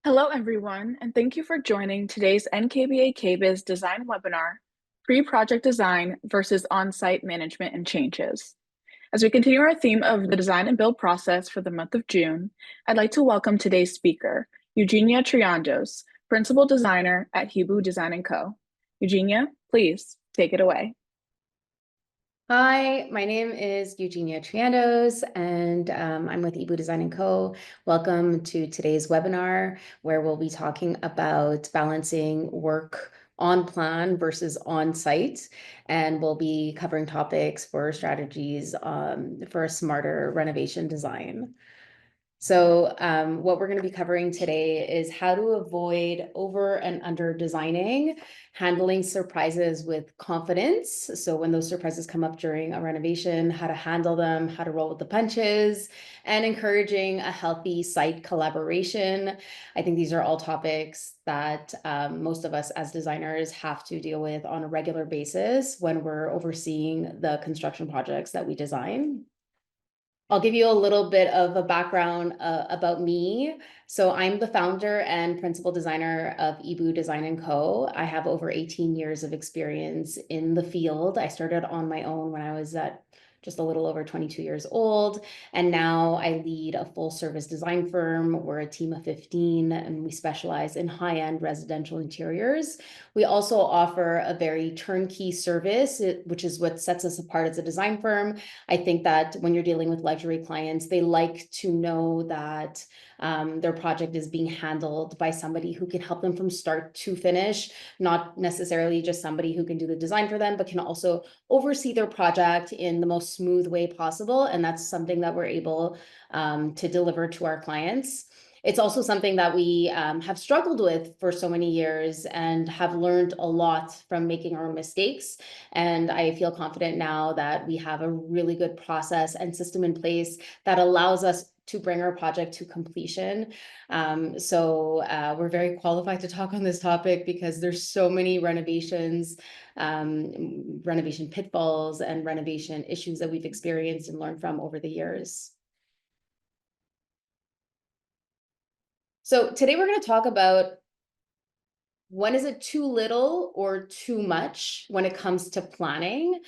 Hello, everyone, and thank you for joining today's NKBA KBIS design webinar, Pre-Project Design versus On-Site Management and Changes. As we continue our theme of the design and build process for the month of June, I'd like to welcome today's speaker, Eugenia Triandos, Principal Designer at Hibu Design & Co. Eugenia, please take it away. Hi, my name is Eugenia Triandos, and I'm with Hibu Design & Co. Welcome to today's webinar, where we'll be talking about balancing work on plan versus on site, and we'll be covering topics for strategies for a smarter renovation design. So what we're going to be covering today is how to avoid over and under designing, handling surprises with confidence. So when those surprises come up during a renovation, how to handle them, how to roll with the punches, and encouraging a healthy site collaboration. I think these are all topics that most of us as designers have to deal with on a regular basis when we're overseeing the construction projects that we design. I'll give you a little bit of a background about me. So I'm the founder and principal designer of Hibu Design & Co. I have over 18 years of experience in the field. I started on my own when I was at just a little over 22 years old. And now I lead a full service design firm. We're a team of 15 and we specialize in high-end residential interiors. We also offer a very turnkey service, which is what sets us apart as a design firm. I think that when you're dealing with luxury clients, they like to know that their project is being handled by somebody who can help them from start to finish, not necessarily just somebody who can do the design for them, but can also oversee their project in the most smooth way possible. And that's something that we're able to deliver to our clients. It's also something that we have struggled with for so many years and have learned a lot from making our own mistakes. And I feel confident now that we have a really good process and system in place that allows us to bring our project to completion. We're very qualified to talk on this topic because there's so many renovations, renovation pitfalls and renovation issues that we've experienced and learned from over the years. So today we're going to talk about when is it too little or too much when it comes to planning.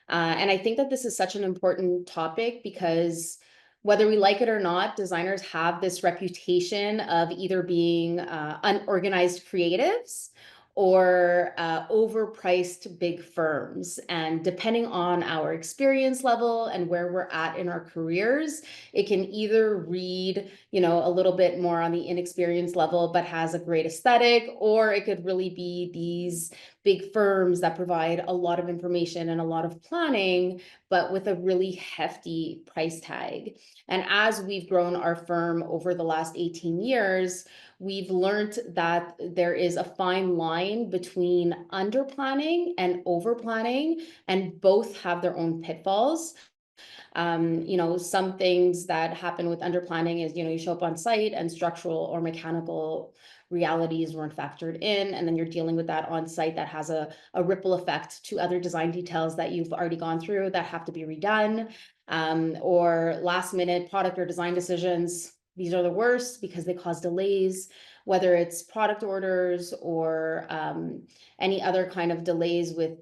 And I think that this is such an important topic because whether we like it or not, designers have this reputation of either being unorganized creatives or overpriced big firms. And depending on our experience level and where we're at in our careers, it can either read, a little bit more on the inexperienced level, but has a great aesthetic, or it could really be these big firms that provide a lot of information and a lot of planning, but with a really hefty price tag. And as we've grown our firm over the last 18 years, we've learned that there is a fine line between under planning and over planning, and both have their own pitfalls. Some things that happen with under planning is, you show up on site and structural or mechanical realities weren't factored in, and then you're dealing with that on site that has a ripple effect to other design details that you've already gone through that have to be redone, or last minute product or design decisions. These are the worst because they cause delays, whether it's product orders or any other kind of delays with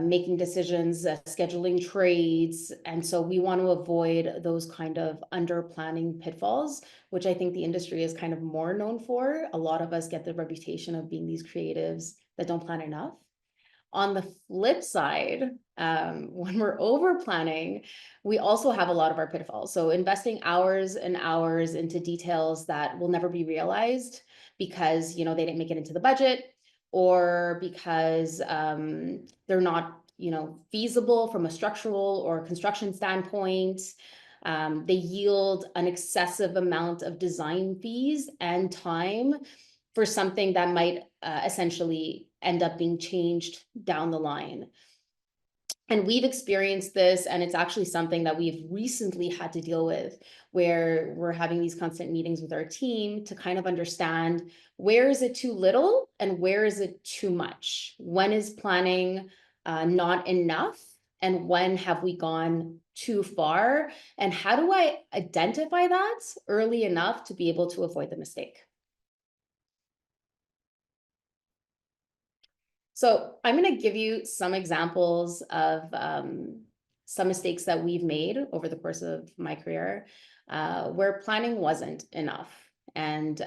making decisions, scheduling trades. And so we want to avoid those kind of under planning pitfalls, which I think the industry is kind of more known for. A lot of us get the reputation of being these creatives that don't plan enough. On the flip side, when we're over planning, we also have a lot of our pitfalls. So investing hours and hours into details that will never be realized because, they didn't make it into the budget, or because they're not, feasible from a structural or construction standpoint. They yield an excessive amount of design fees and time for something that might essentially end up being changed down the line. And we've experienced this, and it's actually something that we've recently had to deal with, where we're having these constant meetings with our team to kind of understand, where is it too little and where is it too much? When is planning not enough? And when have we gone too far? And how do I identify that early enough to be able to avoid the mistake? So I'm going to give you some examples of some mistakes that we've made over the course of my career where planning wasn't enough. And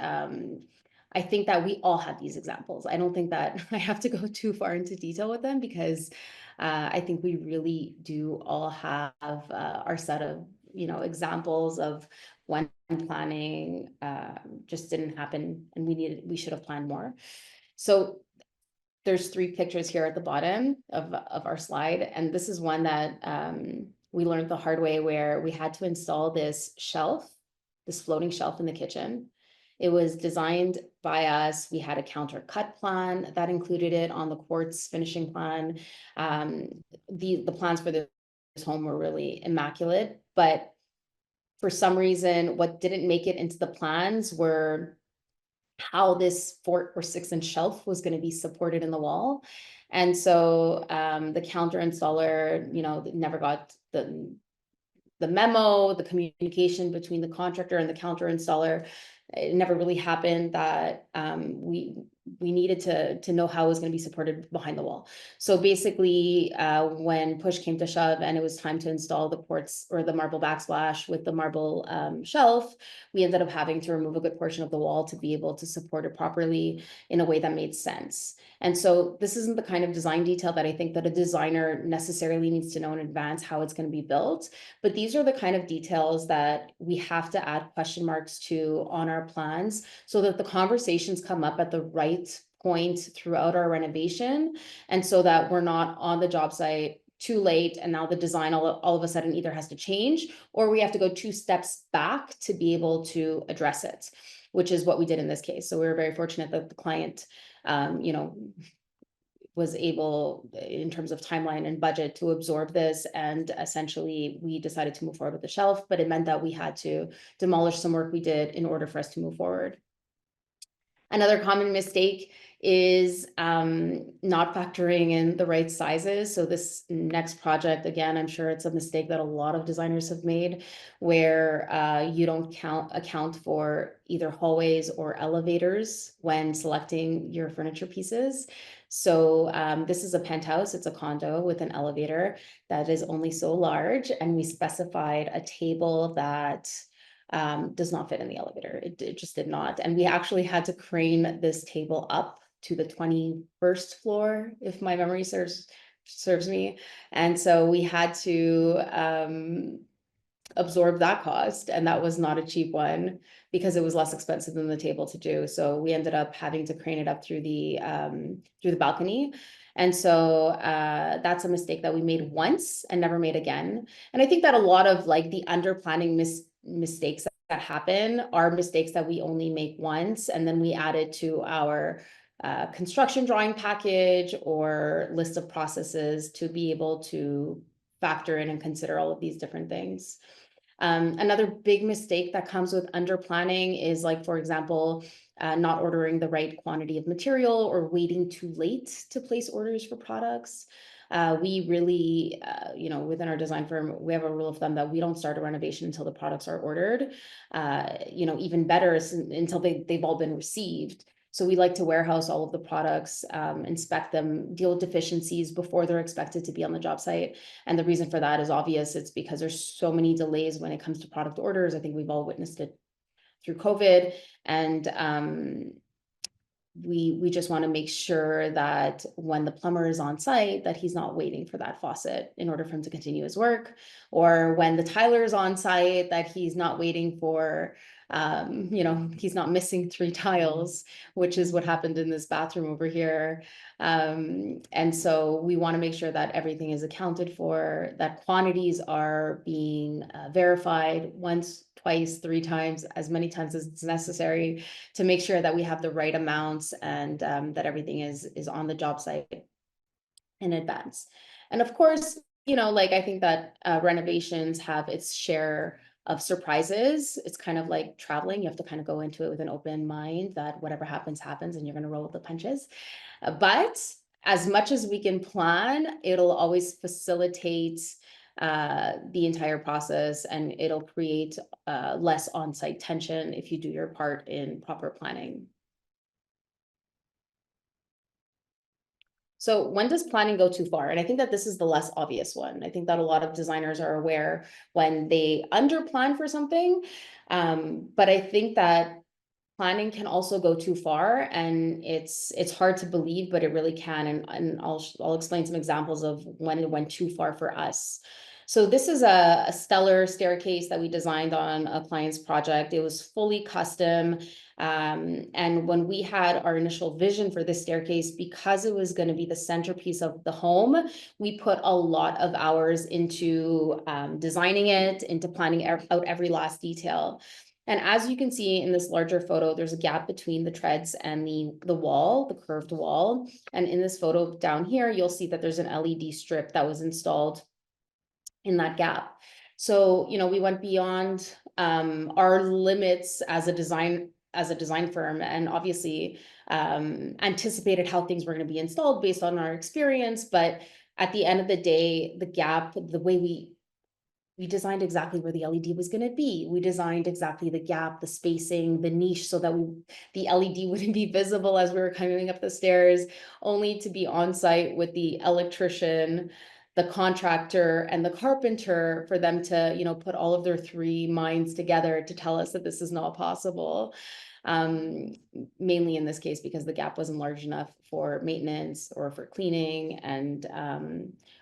I think that we all have these examples. I don't think that I have to go too far into detail with them because I think we really do all have our set of, examples of when planning just didn't happen and we should have planned more. So there's 3 pictures here at the bottom of our slide. And this is one that we learned the hard way where we had to install this shelf, this floating shelf in the kitchen. It was designed by us. We had a counter cut plan that included it on the quartz finishing plan. The plans for this home were really immaculate, but for some reason, what didn't make it into the plans were how this 4 or 6 inch shelf was going to be supported in the wall. And so the counter installer, never got the memo, the communication between the contractor and the counter installer. It never really happened that we needed to know how it was going to be supported behind the wall. So basically, when push came to shove and it was time to install the quartz or the marble backsplash with the marble shelf, we ended up having to remove a good portion of the wall to be able to support it properly in a way that made sense. And so this isn't the kind of design detail that I think that a designer necessarily needs to know in advance how it's going to be built. But these are the kind of details that we have to add question marks to on our plans so that the conversations come up at the right point throughout our renovation. And so that we're not on the job site too late and now the design all of a sudden either has to change or we have to go 2 steps back to be able to address it, which is what we did in this case. So we were very fortunate that the client, was able in terms of timeline and budget to absorb this. And essentially we decided to move forward with the shelf, but it meant that we had to demolish some work we did in order for us to move forward. Another common mistake is not factoring in the right sizes. So this next project, again, I'm sure it's a mistake that a lot of designers have made where you don't account for either hallways or elevators when selecting your furniture pieces. So this is a penthouse, it's a condo with an elevator that is only so large, and we specified a table that does not fit in the elevator. It just did not. And we actually had to crane this table up to the 21st floor, if my memory serves me. And so we had to absorb that cost, and that was not a cheap one because it was less expensive than the table to do. So we ended up having to crane it up through the balcony. And so that's a mistake that we made once and never made again. And I think that a lot of like the under planning mistakes that happen are mistakes that we only make once, and then we add it to our construction drawing package or list of processes to be able to factor in and consider all of these different things. Another big mistake that comes with under planning is, like, for example, not ordering the right quantity of material or waiting too late to place orders for products. We really, within our design firm, we have a rule of thumb that we don't start a renovation until the products are ordered. Even better until they've all been received. So we like to warehouse all of the products, inspect them, deal with deficiencies before they're expected to be on the job site. And the reason for that is obvious. It's because there's so many delays when it comes to product orders. I think we've all witnessed it through COVID. And we just want to make sure that when the plumber is on site, that he's not waiting for that faucet in order for him to continue his work, or when the tiler is on site, that he's not waiting for, he's not missing 3 tiles, which is what happened in this bathroom over here. And so we want to make sure that everything is accounted for, that quantities are being verified once, twice, 3 times, as many times as it's necessary to make sure that we have the right amounts and that everything is on the job site in advance. And of course, I think that renovations have its share of surprises. It's kind of like traveling. You have to kind of go into it with an open mind that whatever happens, happens, and you're going to roll with the punches. But as much as we can plan, it'll always facilitate the entire process, and it'll create less on-site tension if you do your part in proper planning. So when does planning go too far? And I think that this is the less obvious one. I think that a lot of designers are aware when they under plan for something. But I think that planning can also go too far, and it's hard to believe, but it really can. And I'll explain some examples of when it went too far for us. So this is a stellar staircase that we designed on a client's project. It was fully custom. And when we had our initial vision for this staircase, because it was going to be the centerpiece of the home, we put a lot of hours into designing it, into planning out every last detail. And as you can see in this larger photo, there's a gap between the treads and the wall, the curved wall. And in this photo down here, you'll see that there's an LED strip that was installed in that gap. So, we went beyond our limits as a design firm, and obviously anticipated how things were going to be installed based on our experience. But at the end of the day, the gap, the way we designed exactly where the LED was going to be. We designed exactly the gap, the spacing, the niche, so that the LED wouldn't be visible as we were coming up the stairs, only to be on site with the electrician, the contractor, and the carpenter for them to, put all of their three minds together to tell us that this is not possible. Mainly in this case, because the gap wasn't large enough for maintenance or for cleaning, and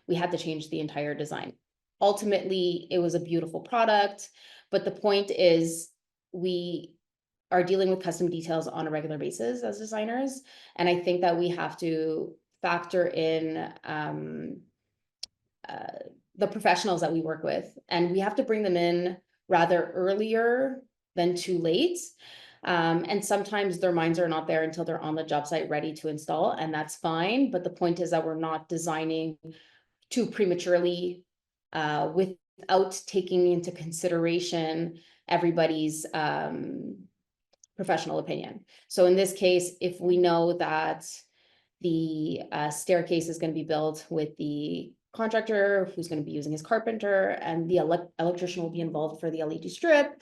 we had to change the entire design. Ultimately, it was a beautiful product, but the point is we are dealing with custom details on a regular basis as designers. And I think that we have to factor in the professionals that we work with, and we have to bring them in rather earlier than too late. And sometimes their minds are not there until they're on the job site ready to install, and that's fine. But the point is that we're not designing too prematurely without taking into consideration everybody's professional opinion. So in this case, if we know that the staircase is going to be built with the contractor who's going to be using his carpenter, and the electrician will be involved for the LED strip,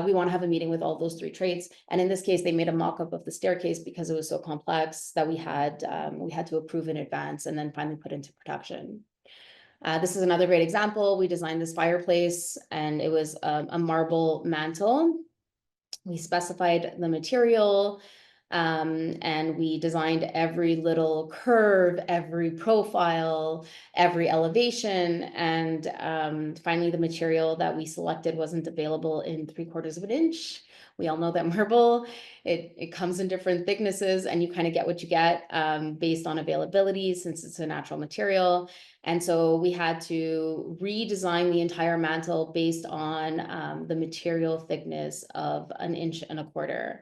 we want to have a meeting with all those three trades. And in this case, they made a mock-up of the staircase because it was so complex that we had to approve in advance and then finally put into production. This is another great example. We designed this fireplace, and it was a marble mantle. We specified the material, and we designed every little curve, every profile, every elevation. And finally, the material that we selected wasn't available in 3/4 of an inch. We all know that marble, it comes in different thicknesses, and you kind of get what you get based on availability, since it's a natural material. And so we had to redesign the entire mantle based on the material thickness of 1.25 inches.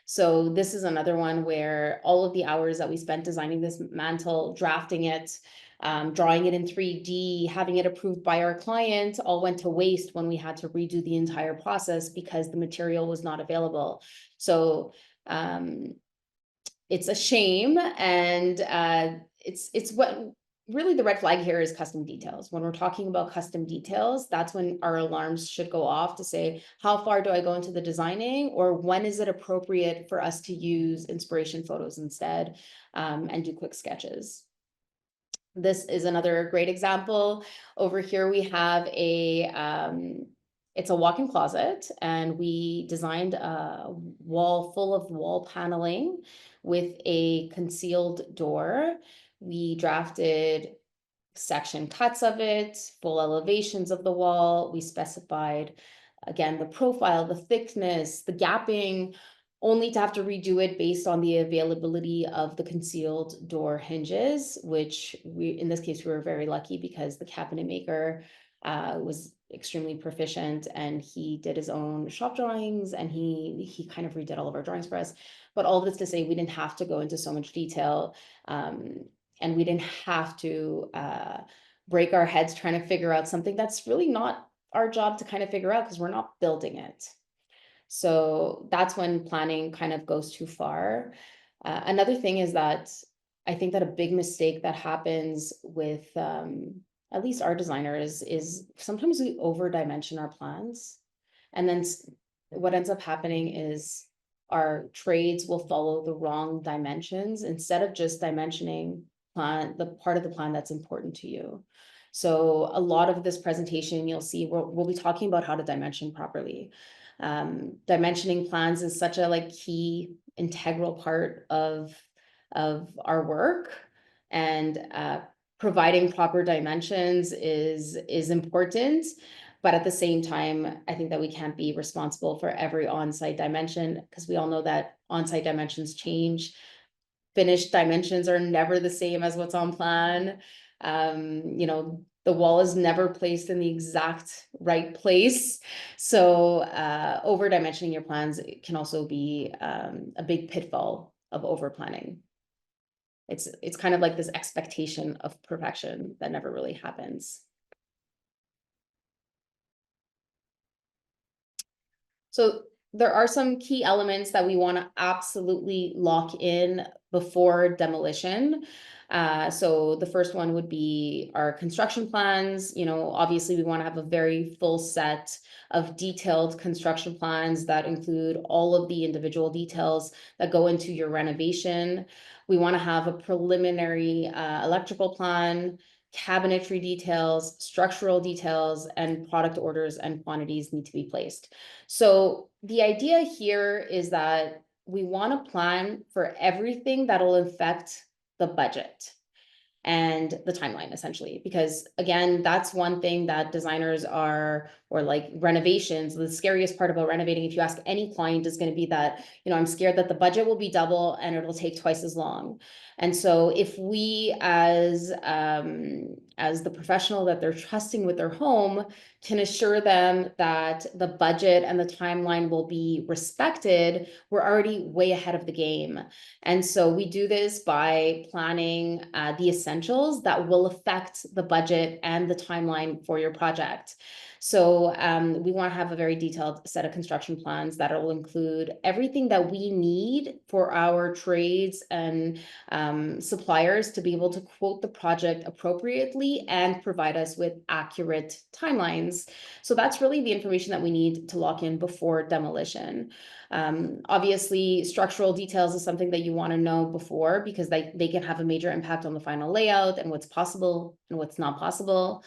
So this is another one where all of the hours that we spent designing this mantle, drafting it, drawing it in 3D, having it approved by our client, all went to waste when we had to redo the entire process because the material was not available. So it's a shame, and it's what really the red flag here is custom details. When we're talking about custom details, that's when our alarms should go off to say, how far do I go into the designing, or when is it appropriate for us to use inspiration photos instead, and do quick sketches. This is another great example. Over here we have it's a walk-in closet, and we designed a wall full of wall paneling with a concealed door. We drafted section cuts of it, full elevations of the wall. We specified, again, the profile, the thickness, the gapping, only to have to redo it based on the availability of the concealed door hinges, which in this case, we were very lucky because the cabinet maker was extremely proficient, and he did his own shop drawings, and he kind of redid all of our drawings for us. But all this to say, we didn't have to go into so much detail, and we didn't have to break our heads trying to figure out something that's really not our job to kind of figure out, because we're not building it. So that's when planning kind of goes too far. Another thing is that I think that a big mistake that happens with at least our designers is sometimes we over-dimension our plans. And then what ends up happening is our trades will follow the wrong dimensions instead of just dimensioning plan, the part of the plan that's important to you. So a lot of this presentation, you'll see we'll be talking about how to dimension properly. Dimensioning plans is such a like key integral part of our work, and providing proper dimensions is important. But at the same time, I think that we can't be responsible for every on-site dimension, because we all know that on-site dimensions change. Finished dimensions are never the same as what's on plan. You know, the wall is never placed in the exact right place. So over dimensioning your plans can also be a big pitfall of over planning. It's kind of like this expectation of perfection that never really happens. So there are some key elements that we want to absolutely lock in before demolition. So the first one would be our construction plans. You know, obviously we want to have a very full set of detailed construction plans that include all of the individual details that go into your renovation. We want to have a preliminary electrical plan, cabinetry details, structural details, and product orders and quantities need to be placed. So the idea here is that we want to plan for everything that'll affect the budget and the timeline, essentially, because again, that's one thing that designers are, or like renovations, the scariest part about renovating, if you ask any client, is going to be that, you know, I'm scared that the budget will be double and it'll take twice as long. And so if we as the professional that they're trusting with their home can assure them that the budget and the timeline will be respected, we're already way ahead of the game. And so we do this by planning the essentials that will affect the budget and the timeline for your project. So we want to have a very detailed set of construction plans that will include everything that we need for our trades and suppliers to be able to quote the project appropriately and provide us with accurate timelines. So that's really the information that we need to lock in before demolition. Obviously, structural details is something that you want to know before, because they can have a major impact on the final layout and what's possible and what's not possible.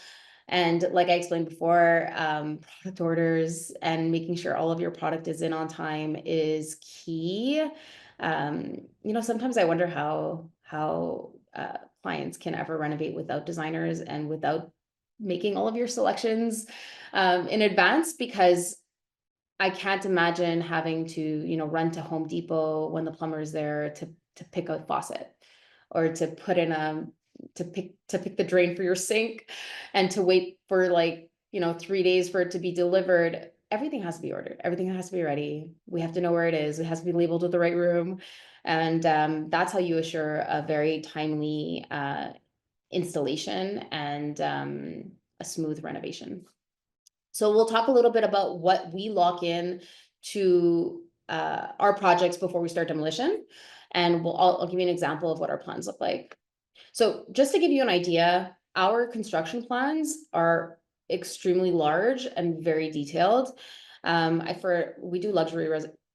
And like I explained before, product orders and making sure all of your product is in on time is key. You know, sometimes I wonder how clients can ever renovate without designers and without making all of your selections in advance, because I can't imagine having to, you know, run to Home Depot when the plumber is there to pick a faucet, or to put in to pick the drain for your sink, and to wait for like, you know, 3 days for it to be delivered. Everything has to be ordered. Everything has to be ready. We have to know where it is. It has to be labeled with the right room. And that's how you assure a very timely installation and a smooth renovation. So we'll talk a little bit about what we lock in to our projects before we start demolition. And I'll give you an example of what our plans look like. So just to give you an idea, our construction plans are extremely large and very detailed. We do luxury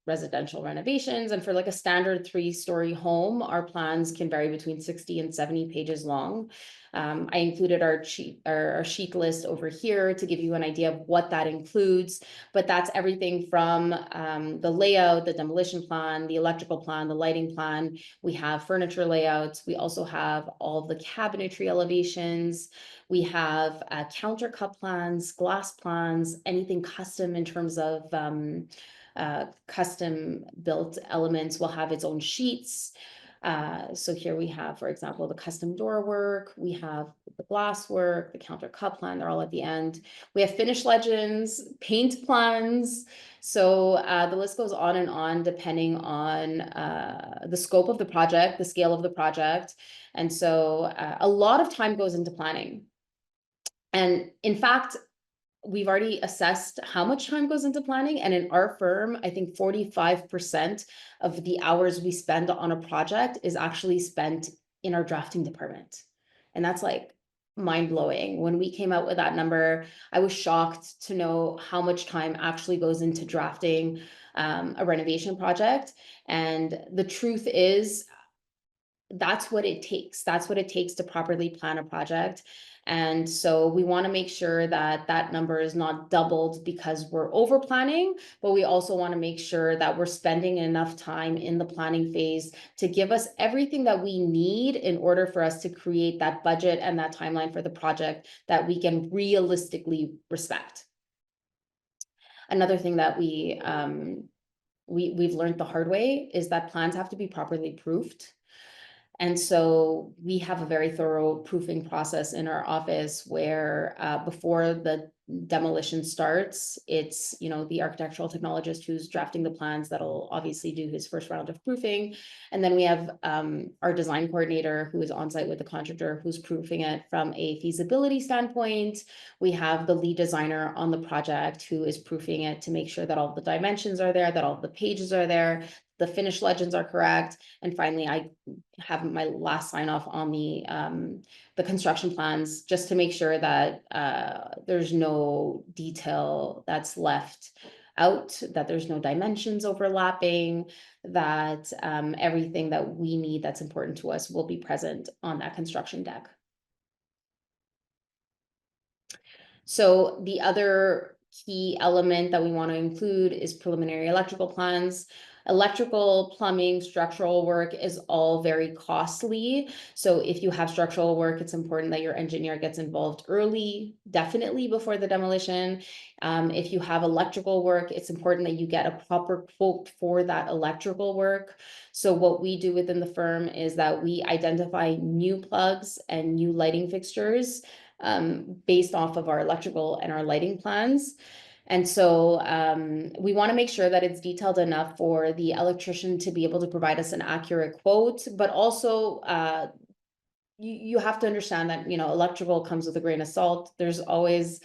residential renovations, and for like a standard 3-story home, our plans can vary between 60 and 70 pages long. I included our sheet list over here to give you an idea of what that includes, but that's everything from the layout, the demolition plan, the electrical plan, the lighting plan. We have furniture layouts. We also have all of the cabinetry elevations. We have counter cup plans, glass plans, anything custom in terms of custom built elements will have its own sheets. So here we have, for example, the custom door work, we have the glass work, the counter cup plan, they're all at the end. We have finish legends, paint plans. So the list goes on and on depending on the scope of the project, the scale of the project. And so a lot of time goes into planning. And in fact, we've already assessed how much time goes into planning. And in our firm, I think 45% of the hours we spend on a project is actually spent in our drafting department. And that's like mind blowing. When we came out with that number, I was shocked to know how much time actually goes into drafting a renovation project. And the truth is, that's what it takes. That's what it takes to properly plan a project. And so we want to make sure that that number is not doubled because we're over planning, but we also want to make sure that we're spending enough time in the planning phase to give us everything that we need in order for us to create that budget and that timeline for the project that we can realistically respect. Another thing that we've learned the hard way is that plans have to be properly proofed. And so we have a very thorough proofing process in our office where before the demolition starts, it's, you know, the architectural technologist who's drafting the plans that'll obviously do his first round of proofing. And then we have our design coordinator who is on site with the contractor who's proofing it from a feasibility standpoint. We have the lead designer on the project who is proofing it to make sure that all the dimensions are there, that all the pages are there, the finished legends are correct. And finally, I have my last sign off on the construction plans just to make sure that there's no detail that's left out, that there's no dimensions overlapping, that everything that we need that's important to us will be present on that construction deck. So the other key element that we want to include is preliminary electrical plans. Electrical, plumbing, structural work is all very costly. So if you have structural work, it's important that your engineer gets involved early, definitely before the demolition. If you have electrical work, it's important that you get a proper quote for that electrical work. So what we do within the firm is that we identify new plugs and new lighting fixtures based off of our electrical and our lighting plans. And so we want to make sure that it's detailed enough for the electrician to be able to provide us an accurate quote, but also you have to understand that, you know, electrical comes with a grain of salt. There's always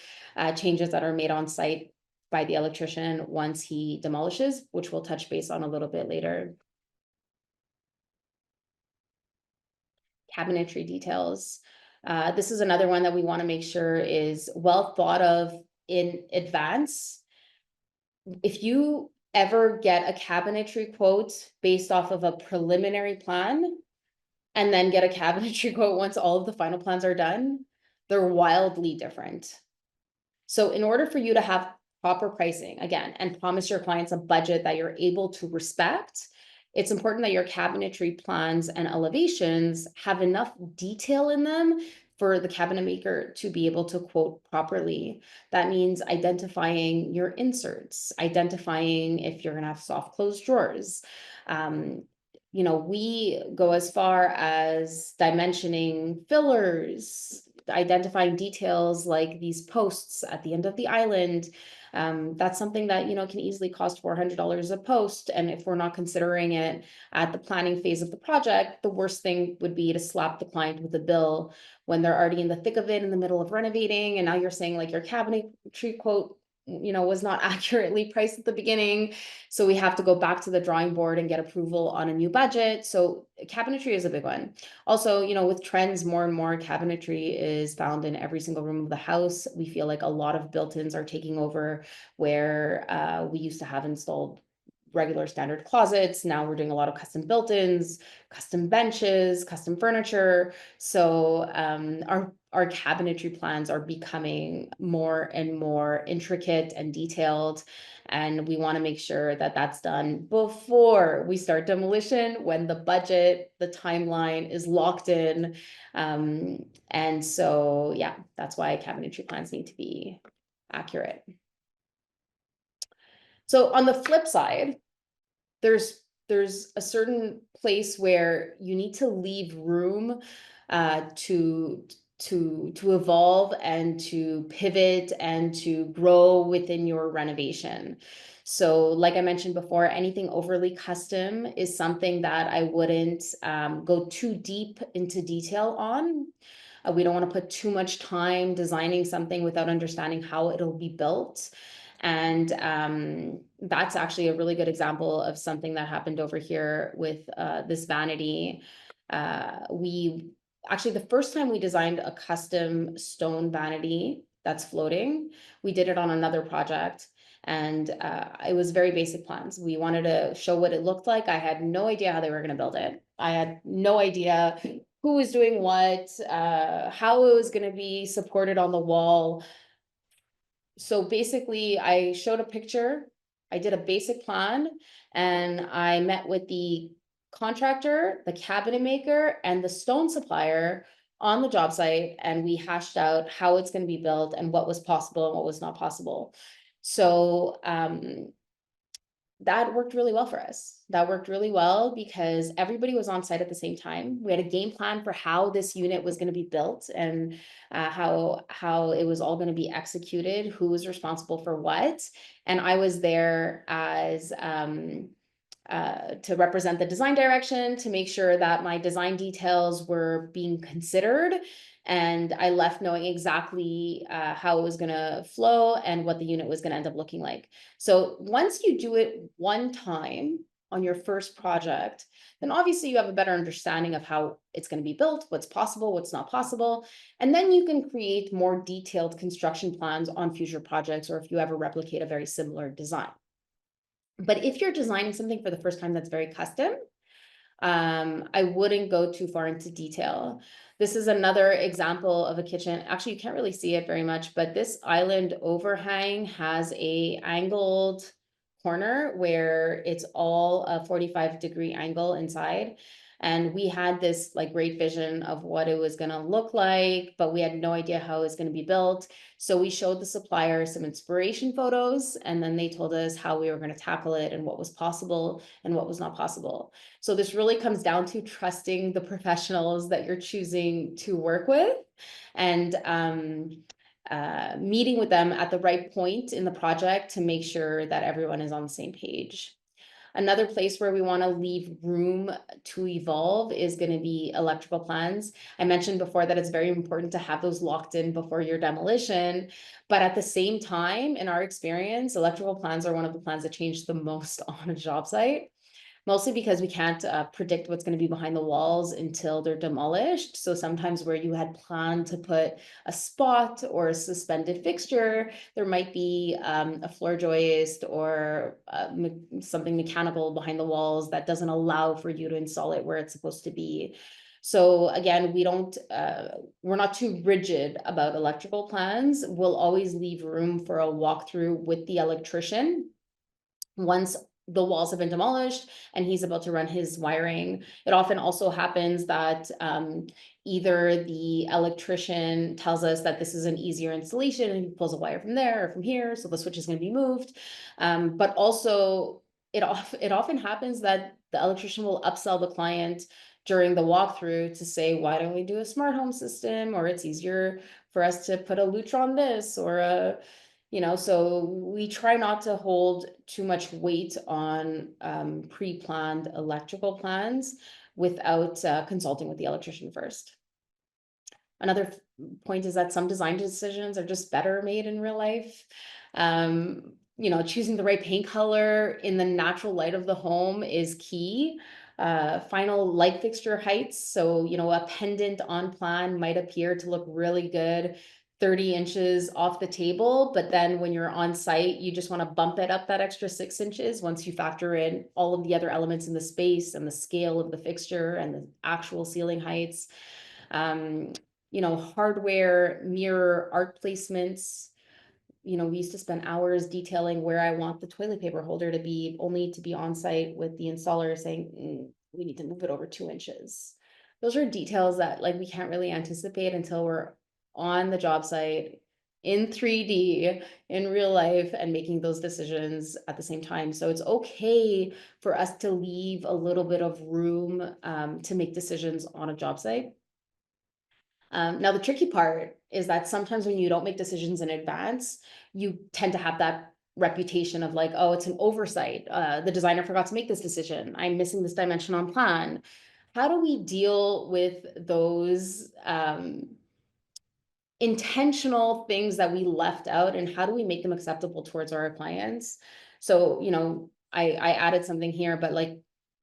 changes that are made on site by the electrician once he demolishes, which we'll touch base on a little bit later. Cabinetry details. This is another one that we want to make sure is well thought of in advance. If you ever get a cabinetry quote based off of a preliminary plan and then get a cabinetry quote once all of the final plans are done, they're wildly different. So in order for you to have proper pricing, again, and promise your clients a budget that you're able to respect, it's important that your cabinetry plans and elevations have enough detail in them for the cabinet maker to be able to quote properly. That means identifying your inserts, identifying if you're going to have soft closed drawers. You know, we go as far as dimensioning fillers, identifying details like these posts at the end of the island. That's something that, you know, can easily cost $400 a post. And if we're not considering it at the planning phase of the project, the worst thing would be to slap the client with a bill when they're already in the thick of it in the middle of renovating. And now you're saying like your cabinetry quote, you know, was not accurately priced at the beginning. So we have to go back to the drawing board and get approval on a new budget. So cabinetry is a big one. Also, you know, with trends, more and more cabinetry is found in every single room of the house. We feel like a lot of built-ins are taking over where we used to have installed regular standard closets. Now we're doing a lot of custom built-ins, custom benches, custom furniture. So our cabinetry plans are becoming more and more intricate and detailed. And we want to make sure that that's done before we start demolition, when the budget, the timeline is locked in. And so, yeah, that's why cabinetry plans need to be accurate. So on the flip side, there's a certain place where you need to leave room to evolve and to pivot and to grow within your renovation. So like I mentioned before, anything overly custom is something that I wouldn't go too deep into detail on. We don't want to put too much time designing something without understanding how it'll be built. And that's actually a really good example of something that happened over here with this vanity. We actually, the first time we designed a custom stone vanity that's floating, we did it on another project. And it was very basic plans. We wanted to show what it looked like. I had no idea how they were going to build it. I had no idea who was doing what, how it was going to be supported on the wall. So basically, I showed a picture, I did a basic plan, and I met with the contractor, the cabinet maker, and the stone supplier on the job site, and we hashed out how it's going to be built and what was possible and what was not possible. So that worked really well for us. That worked really well because everybody was on site at the same time. We had a game plan for how this unit was going to be built and how it was all going to be executed, who was responsible for what. And I was there as to represent the design direction, to make sure that my design details were being considered. And I left knowing exactly how it was going to flow and what the unit was going to end up looking like. So once you do it one time on your first project, then obviously you have a better understanding of how it's going to be built, what's possible, what's not possible. And then you can create more detailed construction plans on future projects, or if you ever replicate a very similar design. But if you're designing something for the first time that's very custom, I wouldn't go too far into detail. This is another example of a kitchen. Actually, you can't really see it very much, but this island overhang has a angled corner where it's all a 45-degree angle inside. And we had this like great vision of what it was going to look like, but we had no idea how it was going to be built. So we showed the supplier some inspiration photos, and then they told us how we were going to tackle it and what was possible and what was not possible. So this really comes down to trusting the professionals that you're choosing to work with, and meeting with them at the right point in the project to make sure that everyone is on the same page. Another place where we want to leave room to evolve is going to be electrical plans. I mentioned before that it's very important to have those locked in before your demolition, but at the same time, in our experience, electrical plans are one of the plans that change the most on a job site. Mostly because we can't predict what's going to be behind the walls until they're demolished. So sometimes where you had planned to put a spot or a suspended fixture, there might be a floor joist or something mechanical behind the walls that doesn't allow for you to install it where it's supposed to be. So again, we're not too rigid about electrical plans. We'll always leave room for a walkthrough with the electrician once the walls have been demolished and he's about to run his wiring. It often also happens that either the electrician tells us that this is an easier installation and he pulls a wire from there or from here, so the switch is going to be moved. But also it often happens that the electrician will upsell the client during the walkthrough to say, why don't we do a smart home system, or it's easier for us to put a Lutron this or a so we try not to hold too much weight on pre-planned electrical plans without consulting with the electrician first. Another point is that some design decisions are just better made in real life. Choosing the right paint color in the natural light of the home is key. Final light fixture heights. So, a pendant on plan might appear to look really good 30 inches off the table, but then when you're on site, you just want to bump it up that extra 6 inches once you factor in all of the other elements in the space and the scale of the fixture and the actual ceiling heights. Hardware, mirror, art placements. We used to spend hours detailing where I want the toilet paper holder to be, only to be on site with the installer saying, we need to move it over 2 inches. Those are details that we can't really anticipate until we're on the job site in 3D in real life and making those decisions at the same time. So it's okay for us to leave a little bit of room to make decisions on a job site. Now, the tricky part is that sometimes when you don't make decisions in advance, you tend to have that reputation of oh, it's an oversight. The designer forgot to make this decision. I'm missing this dimension on plan. How do we deal with those intentional things that we left out, and how do we make them acceptable towards our clients? So, I added something here, but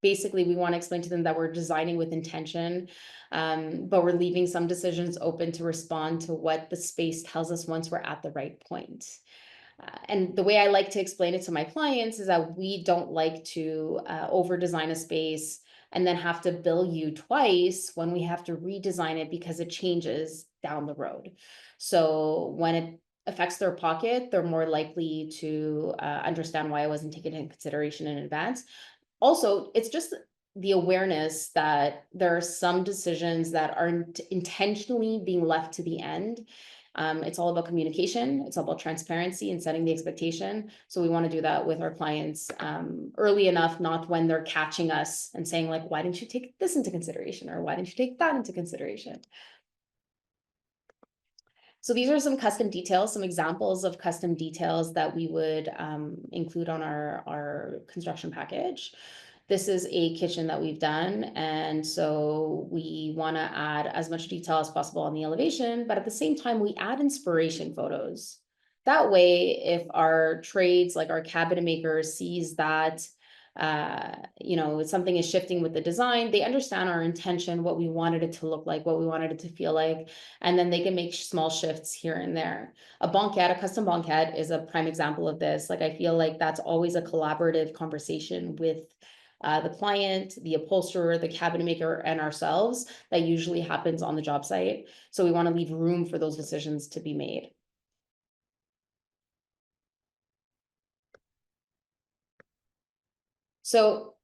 basically we want to explain to them that we're designing with intention, but we're leaving some decisions open to respond to what the space tells us once we're at the right point. And the way I like to explain it to my clients is that we don't like to over design a space and then have to bill you twice when we have to redesign it because it changes down the road. So when it affects their pocket, they're more likely to understand why I wasn't taken into consideration in advance. Also, it's just the awareness that there are some decisions that aren't intentionally being left to the end. It's all about communication. It's all about transparency and setting the expectation. So we want to do that with our clients early enough, not when they're catching us and saying like, why didn't you take this into consideration? Or why didn't you take that into consideration? So these are some custom details, some examples of custom details that we would include on our construction package. This is a kitchen that we've done, and so we want to add as much detail as possible on the elevation, but at the same time, we add inspiration photos. That way, if our trades, like our cabinet maker, sees that something is shifting with the design, they understand our intention, what we wanted it to look like, what we wanted it to feel like, and then they can make small shifts here and there. A custom banquette is a prime example of this. Like, I feel like that's always a collaborative conversation with the client, the upholsterer, the cabinet maker, and ourselves. That usually happens on the job site. So we want to leave room for those decisions to be made. So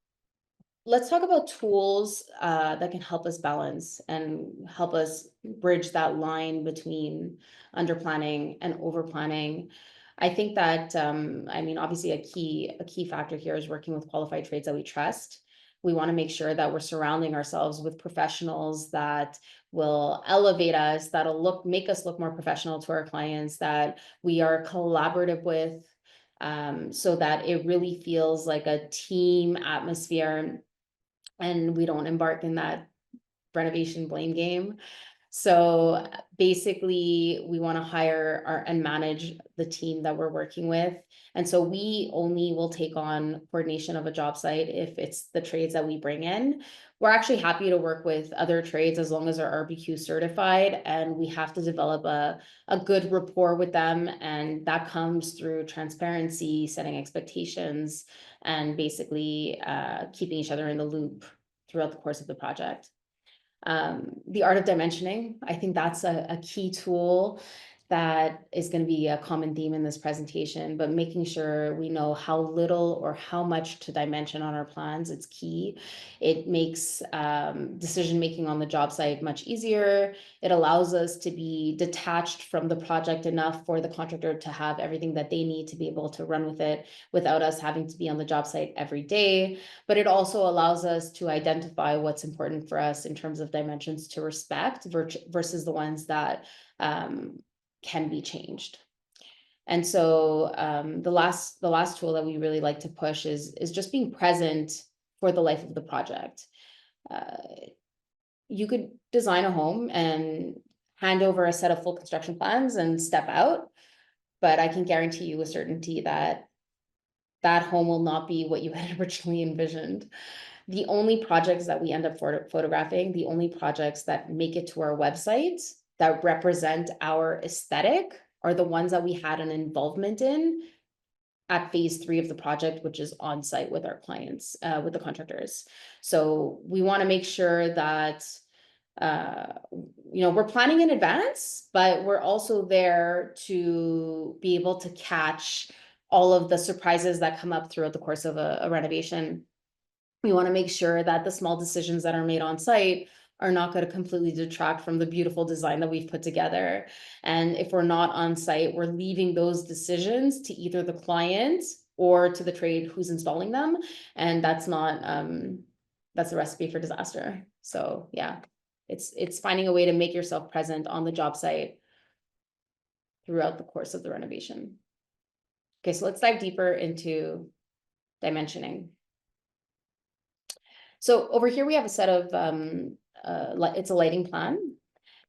let's talk about tools that can help us balance and help us bridge that line between under planning and over planning. I think that obviously a key factor here is working with qualified trades that we trust. We want to make sure that we're surrounding ourselves with professionals that will elevate us, that'll make us look more professional to our clients, that we are collaborative with, so that it really feels like a team atmosphere and we don't embark in that renovation blame game. So basically, we want to hire and manage the team that we're working with. And so we only will take on coordination of a job site if it's the trades that we bring in. We're actually happy to work with other trades as long as they're RBQ certified, and we have to develop a good rapport with them. And that comes through transparency, setting expectations, and basically keeping each other in the loop throughout the course of the project. The art of dimensioning, I think that's a key tool that is going to be a common theme in this presentation, but making sure we know how little or how much to dimension on our plans, it's key. It makes decision-making on the job site much easier. It allows us to be detached from the project enough for the contractor to have everything that they need to be able to run with it without us having to be on the job site every day. But it also allows us to identify what's important for us in terms of dimensions to respect versus the ones that can be changed. And so the last tool that we really like to push is just being present for the life of the project. You could design a home and hand over a set of full construction plans and step out, but I can guarantee you with certainty that that home will not be what you had originally envisioned. The only projects that we end up photographing, the only projects that make it to our website that represent our aesthetic are the ones that we had an involvement in at phase 3 of the project, which is on site with our clients, with the contractors. So we want to make sure that we're planning in advance, but we're also there to be able to catch all of the surprises that come up throughout the course of a renovation. We want to make sure that the small decisions that are made on site are not going to completely detract from the beautiful design that we've put together. And if we're not on site, we're leaving those decisions to either the client or to the trade who's installing them. And that's not, that's a recipe for disaster. So yeah, it's finding a way to make yourself present on the job site throughout the course of the renovation. Okay, so let's dive deeper into dimensioning. So over here we have a set of, it's a lighting plan,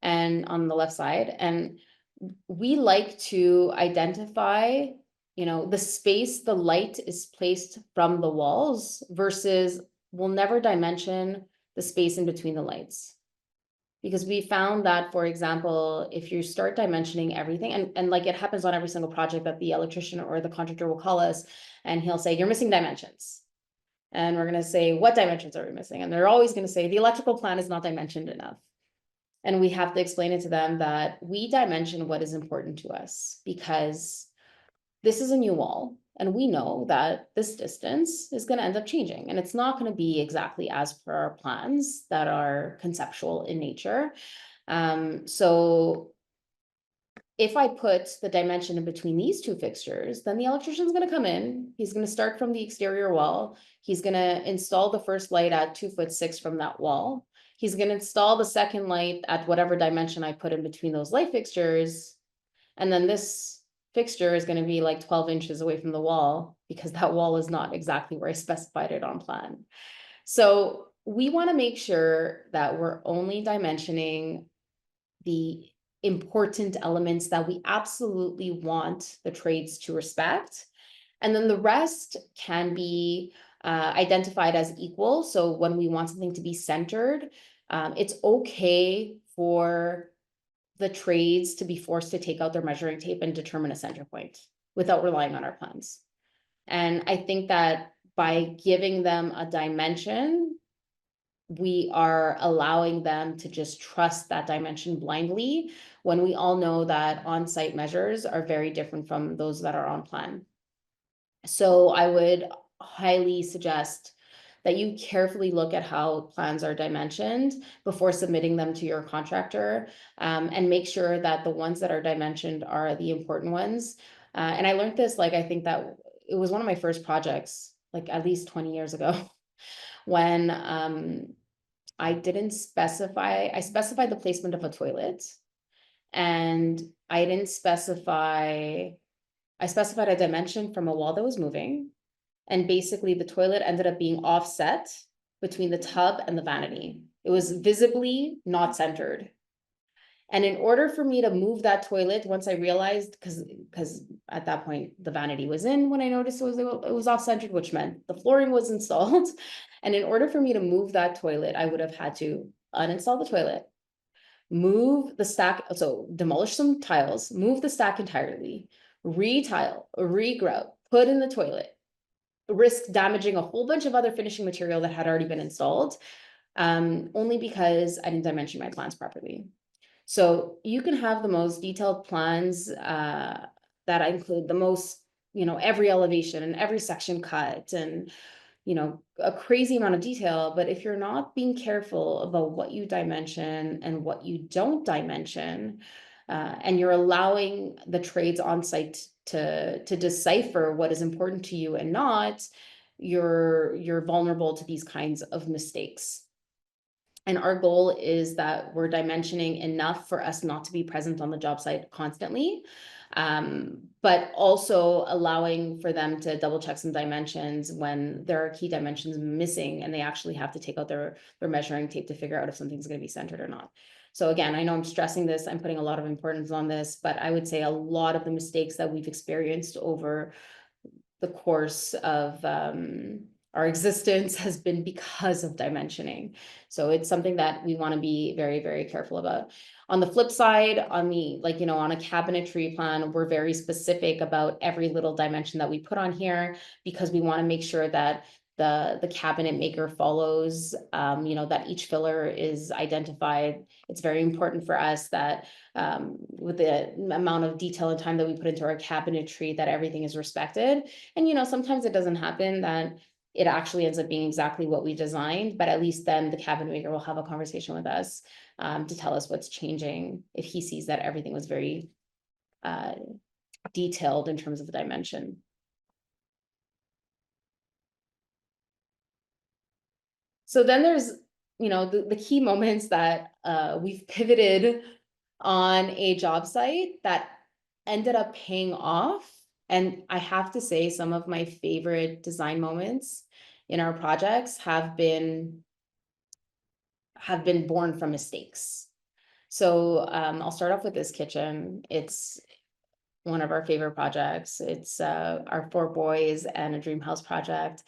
and on the left side, and we like to identify, the space the light is placed from the walls versus we'll never dimension the space in between the lights. Because we found that, for example, if you start dimensioning everything, and like it happens on every single project, that the electrician or the contractor will call us and he'll say, you're missing dimensions. And we're going to say, what dimensions are we missing? And they're always going to say, the electrical plan is not dimensioned enough. And we have to explain it to them that we dimension what is important to us, because this is a new wall. And we know that this distance is going to end up changing, and it's not going to be exactly as per our plans that are conceptual in nature. So if I put the dimension in between these two fixtures, then the electrician's going to come in. He's going to start from the exterior wall. He's going to install the first light at 2'6" from that wall. He's going to install the second light at whatever dimension I put in between those light fixtures. And then this fixture is going to be like 12 inches away from the wall, because that wall is not exactly where I specified it on plan. So we want to make sure that we're only dimensioning the important elements that we absolutely want the trades to respect. And then the rest can be identified as equal. So when we want something to be centered, it's okay for the trades to be forced to take out their measuring tape and determine a center point without relying on our plans. And I think that by giving them a dimension, we are allowing them to just trust that dimension blindly, when we all know that on-site measures are very different from those that are on plan. So I would highly suggest that you carefully look at how plans are dimensioned before submitting them to your contractor, and make sure that the ones that are dimensioned are the important ones. And I learned this, like, I think that it was one of my first projects, like at least 20 years ago, when I didn't specify, I specified the placement of a toilet, and I didn't specify, I specified a dimension from a wall that was moving. And basically the toilet ended up being offset between the tub and the vanity. It was visibly not centered. And in order for me to move that toilet, once I realized, because at that point the vanity was in, when I noticed it was off centered, which meant the flooring was installed. And in order for me to move that toilet, I would have had to uninstall the toilet, move the stack, so demolish some tiles, move the stack entirely, re-tile, re-grout, put in the toilet, risk damaging a whole bunch of other finishing material that had already been installed, only because I didn't dimension my plans properly. So you can have the most detailed plans that include the most, every elevation and every section cut, and a crazy amount of detail. But if you're not being careful about what you dimension and what you don't dimension, and you're allowing the trades on site to decipher what is important to you and not, you're vulnerable to these kinds of mistakes. And our goal is that we're dimensioning enough for us not to be present on the job site constantly, but also allowing for them to double check some dimensions when there are key dimensions missing and they actually have to take out their measuring tape to figure out if something's going to be centered or not. So again, I know I'm stressing this, I'm putting a lot of importance on this, but I would say a lot of the mistakes that we've experienced over the course of our existence has been because of dimensioning. So it's something that we want to be very, very careful about. On the flip side, on the, on a cabinetry plan, we're very specific about every little dimension that we put on here, because we want to make sure that the cabinet maker follows, that each filler is identified. It's very important for us that with the amount of detail and time that we put into our cabinetry, that everything is respected. And sometimes it doesn't happen that it actually ends up being exactly what we designed, but at least then the cabinet maker will have a conversation with us to tell us what's changing if he sees that everything was very detailed in terms of the dimension. So then there's, the key moments that we've pivoted on a job site that ended up paying off. And I have to say, some of my favorite design moments in our projects have been born from mistakes. So I'll start off with this kitchen. It's one of our favorite projects. It's our 4 boys and a dream house project.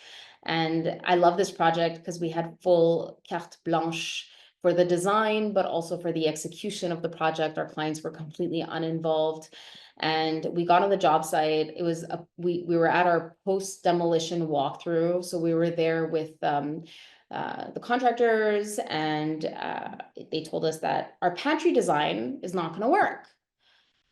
And I love this project because we had full carte blanche for the design, but also for the execution of the project. Our clients were completely uninvolved. And we got on the job site. It was we were at our post demolition walkthrough. So we were there with the contractors, and they told us that our pantry design is not going to work.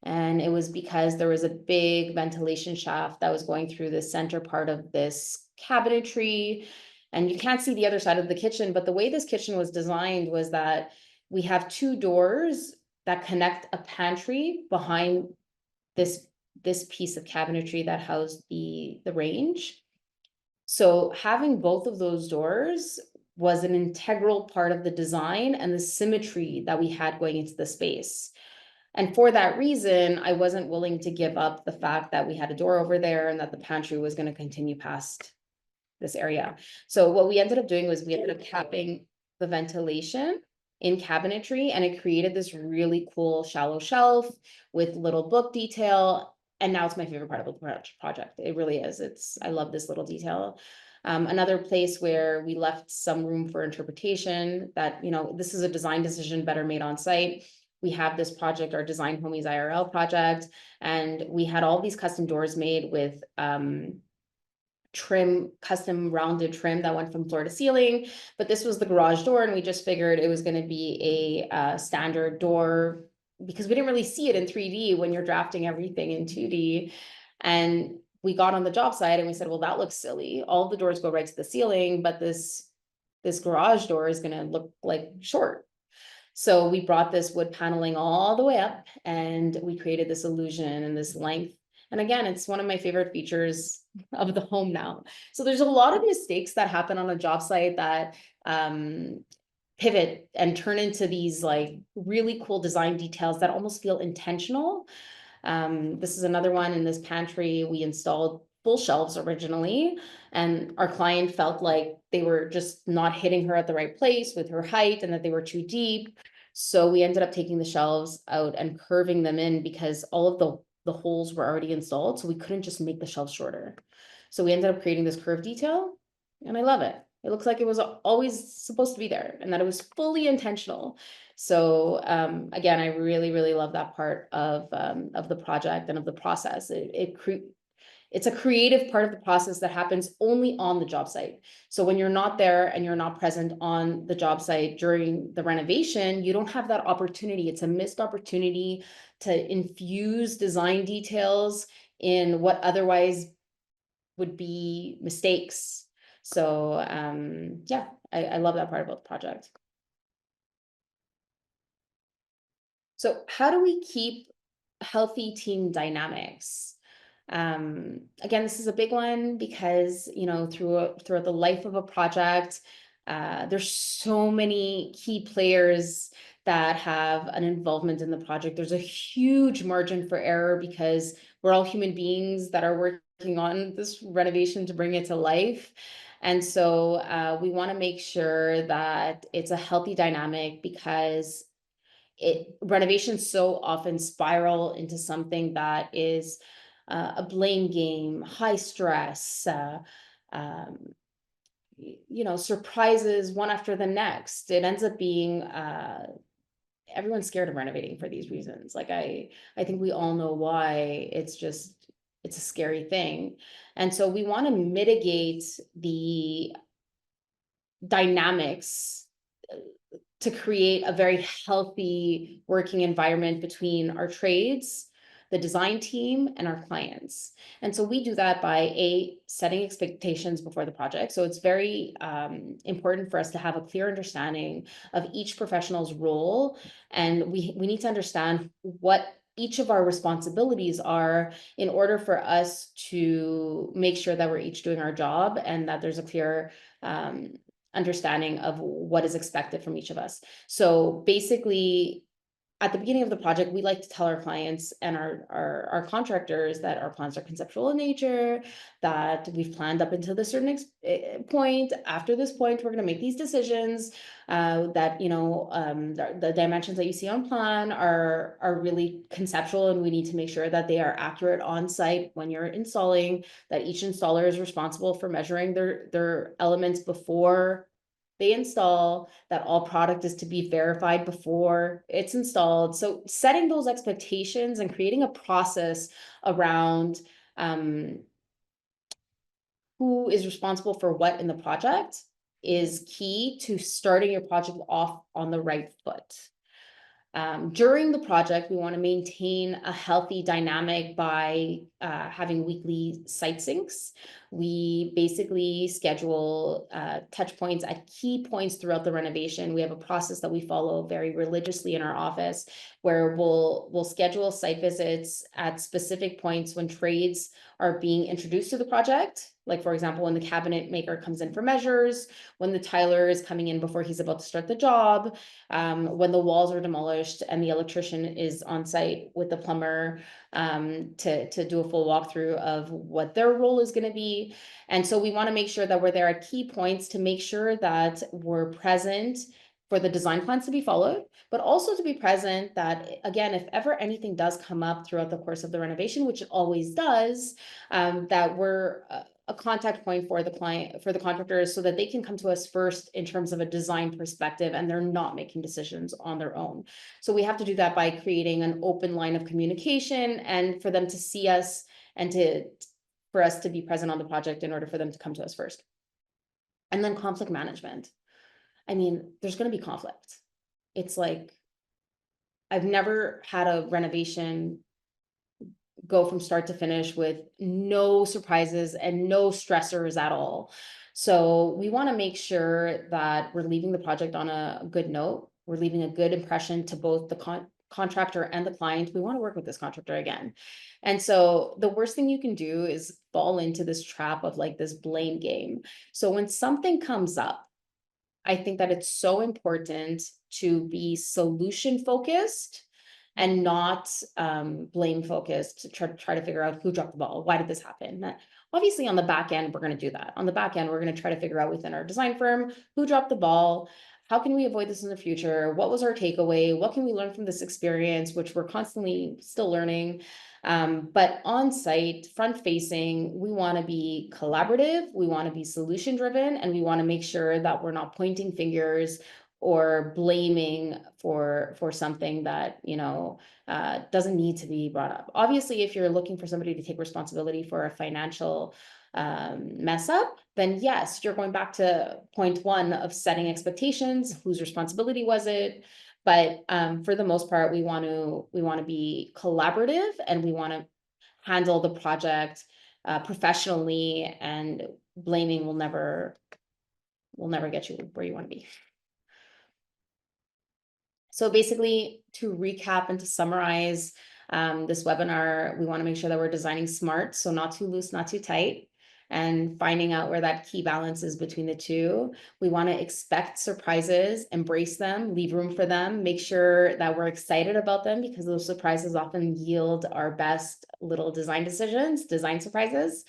And it was because there was a big ventilation shaft that was going through the center part of this cabinetry. And you can't see the other side of the kitchen, but the way this kitchen was designed was that we have two doors that connect a pantry behind this piece of cabinetry that housed the range. So having both of those doors was an integral part of the design and the symmetry that we had going into the space. And for that reason, I wasn't willing to give up the fact that we had a door over there and that the pantry was going to continue past this area. So what we ended up doing was we ended up capping the ventilation in cabinetry, and it created this really cool shallow shelf with little book detail. And now it's my favorite part of the project. It really is. I love this little detail. Another place where we left some room for interpretation, that, this is a design decision better made on site. We have this project, our Design Homies IRL project, and we had all these custom doors made with trim, custom rounded trim that went from floor to ceiling. But this was the garage door, and we just figured it was going to be a standard door because we didn't really see it in 3D when you're drafting everything in 2D. And we got on the job site and we said, well, that looks silly. All the doors go right to the ceiling, but this garage door is going to look like short. So we brought this wood paneling all the way up, and we created this illusion and this length. And again, it's one of my favorite features of the home now. So there's a lot of mistakes that happen on a job site that pivot and turn into these like really cool design details that almost feel intentional. This is another one. In this pantry, we installed full shelves originally, and our client felt like they were just not hitting her at the right place with her height and that they were too deep. So we ended up taking the shelves out and curving them in because all of the holes were already installed. So we couldn't just make the shelves shorter. So we ended up creating this curved detail, and I love it. It looks like it was always supposed to be there and that it was fully intentional. So again, I really, really love that part of the project and of the process. It's a creative part of the process that happens only on the job site. So when you're not there and you're not present on the job site during the renovation, you don't have that opportunity. It's a missed opportunity to infuse design details in what otherwise would be mistakes. So yeah, I love that part about the project. So how do we keep healthy team dynamics? Again, this is a big one because, throughout the life of a project, there's so many key players that have an involvement in the project. There's a huge margin for error because we're all human beings that are working on this renovation to bring it to life. And so we want to make sure that it's a healthy dynamic because renovations so often spiral into something that is a blame game, high stress, surprises one after the next. It ends up being everyone's scared of renovating for these reasons. Like I think we all know why. It's a scary thing. And so we want to mitigate the dynamics to create a very healthy working environment between our trades, the design team, and our clients. And so we do that by setting expectations before the project. So it's very important for us to have a clear understanding of each professional's role. And we need to understand what each of our responsibilities are in order for us to make sure that we're each doing our job and that there's a clear understanding of what is expected from each of us. So basically, at the beginning of the project, we like to tell our clients and our contractors that our plans are conceptual in nature, that we've planned up until this certain point. After this point, we're going to make these decisions, that, the dimensions that you see on plan are really conceptual, and we need to make sure that they are accurate on site when you're installing, that each installer is responsible for measuring their elements before they install, that all product is to be verified before it's installed. So setting those expectations and creating a process around who is responsible for what in the project is key to starting your project off on the right foot. During the project, we want to maintain a healthy dynamic by having weekly site syncs. We basically schedule touch points at key points throughout the renovation. We have a process that we follow very religiously in our office, where we'll schedule site visits at specific points when trades are being introduced to the project. Like, for example, when the cabinet maker comes in for measures, when the tiler is coming in before he's about to start the job, when the walls are demolished and the electrician is on site with the plumber to do a full walkthrough of what their role is going to be. And so we want to make sure that we're there at key points to make sure that we're present for the design plans to be followed, but also to be present that, again, if ever anything does come up throughout the course of the renovation, which it always does, that we're a contact point for the client, for the contractors, so that they can come to us first in terms of a design perspective, and they're not making decisions on their own. So we have to do that by creating an open line of communication, and for them to see us and for us to be present on the project in order for them to come to us first. And then conflict management. I mean, there's going to be conflict. It's like, I've never had a renovation go from start to finish with no surprises and no stressors at all. So we want to make sure that we're leaving the project on a good note. We're leaving a good impression to both the contractor and the client. We want to work with this contractor again. And so the worst thing you can do is fall into this trap of like this blame game. So when something comes up, I think that it's so important to be solution focused and not blame focused to try to figure out who dropped the ball. Why did this happen? Obviously, on the back end, we're going to do that. On the back end, we're going to try to figure out within our design firm who dropped the ball. How can we avoid this in the future? What was our takeaway? What can we learn from this experience, which we're constantly still learning? But on site, front facing, we want to be collaborative, we want to be solution driven, and we want to make sure that we're not pointing fingers or blaming for something that, you know, doesn't need to be brought up. Obviously, if you're looking for somebody to take responsibility for a financial mess up, then yes, you're going back to point one of setting expectations. Whose responsibility was it? But for the most part, we want to be collaborative, and we want to handle the project professionally, and blaming will never get you where you want to be. So basically, to recap and to summarize this webinar, we want to make sure that we're designing smart, so not too loose, not too tight, and finding out where that key balance is between the two. We want to expect surprises, embrace them, leave room for them, make sure that we're excited about them, because those surprises often yield our best little design decisions, design surprises.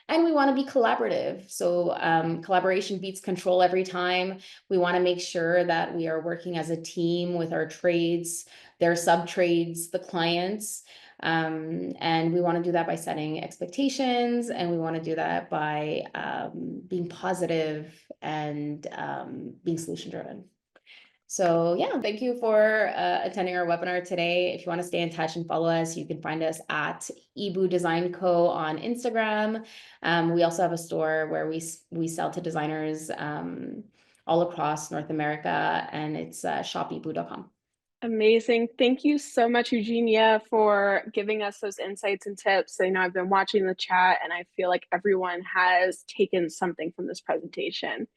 And we want to be collaborative. So collaboration beats control every time. We want to make sure that we are working as a team with our trades, their sub-trades, the clients. And we want to do that by setting expectations, and we want to do that by being positive and being solution driven. So yeah, thank you for attending our webinar today. If you want to stay in touch and follow us, you can find us at Ebu Design Co. on Instagram. We also have a store where we sell to designers all across North America, and it's shopebu.com. Amazing. Thank you so much, Eugenia, for giving us those insights and tips. I know I've been watching the chat, and I feel like everyone has taken something from this presentation.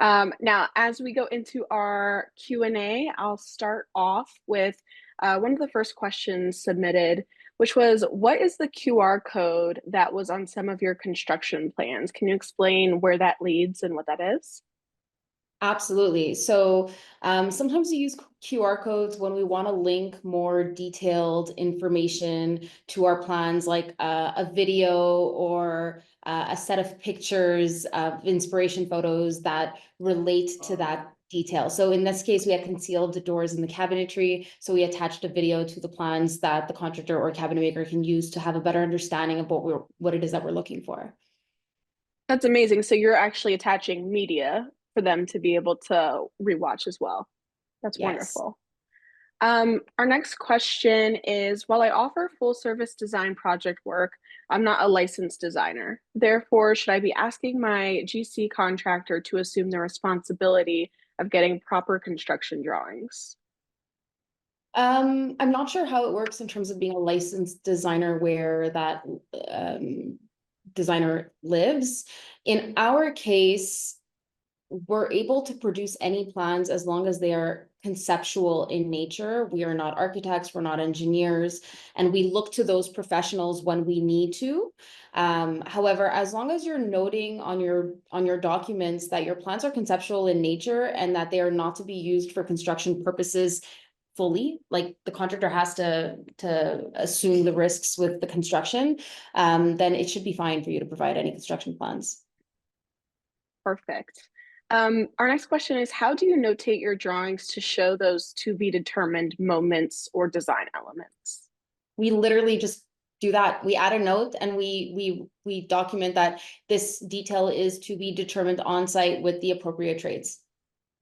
Now, as we go into our Q&A, I'll start off with one of the first questions submitted, which was, what is the QR code that was on some of your construction plans? Can you explain where that leads and what that is? Absolutely. So sometimes we use QR codes when we want to link more detailed information to our plans, like a video or a set of pictures of inspiration photos that relate to that detail. So in this case, we had concealed doors in the cabinetry. So we attached a video to the plans that the contractor or cabinet maker can use to have a better understanding of what it is that we're looking for. That's amazing. So you're actually attaching media for them to be able to rewatch as well. That's Yes. wonderful. Our next question is, while I offer full service design project work, I'm not a licensed designer. Therefore, should I be asking my GC contractor to assume the responsibility of getting proper construction drawings? I'm not sure how it works in terms of being a licensed designer where that designer lives. In our case, we're able to produce any plans as long as they are conceptual in nature. We are not architects, we're not engineers, and we look to those professionals when we need to. However, as long as you're noting on your documents that your plans are conceptual in nature and that they are not to be used for construction purposes fully, like the contractor has to assume the risks with the construction, then it should be fine for you to provide any construction plans. Perfect. Our next question is, how do you notate your drawings to show those to be determined moments or design elements? We literally just do that. We add a note and we document that this detail is to be determined on site with the appropriate trades.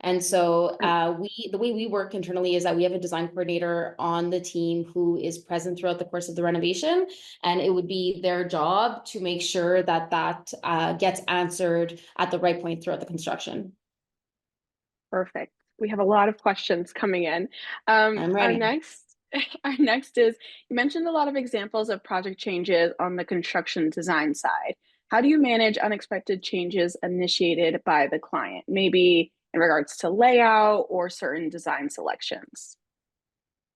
And so the way we work internally is that we have a design coordinator on the team who is present throughout the course of the renovation, and it would be their job to make sure that gets answered at the right point throughout the construction. Perfect. We have a lot of questions coming in. I'm Our ready. next, our next is, you mentioned a lot of examples of project changes on the construction design side. How do you manage unexpected changes initiated by the client? Maybe in regards to layout or certain design selections.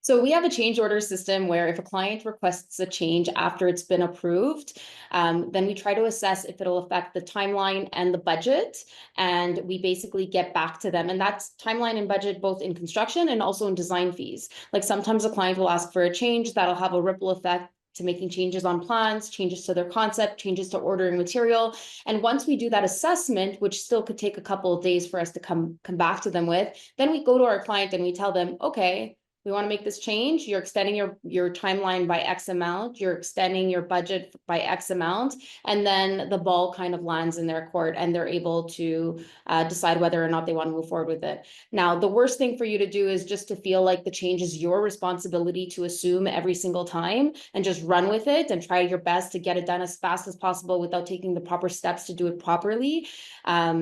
So we have a change order system where if a client requests a change after it's been approved, then we try to assess if it'll affect the timeline and the budget. And we basically get back to them. And that's timeline and budget, both in construction and also in design fees. Like sometimes a client will ask for a change that'll have a ripple effect to making changes on plans, changes to their concept, changes to ordering material. And once we do that assessment, which still could take a couple of days for us to come back to them with, then we go to our client and we tell them, okay, we want to make this change. You're extending your timeline by X amount. You're extending your budget by X amount. And then the ball kind of lands in their court and they're able to decide whether or not they want to move forward with it. Now, the worst thing for you to do is just to feel like the change is your responsibility to assume every single time and just run with it and try your best to get it done as fast as possible without taking the proper steps to do it properly. I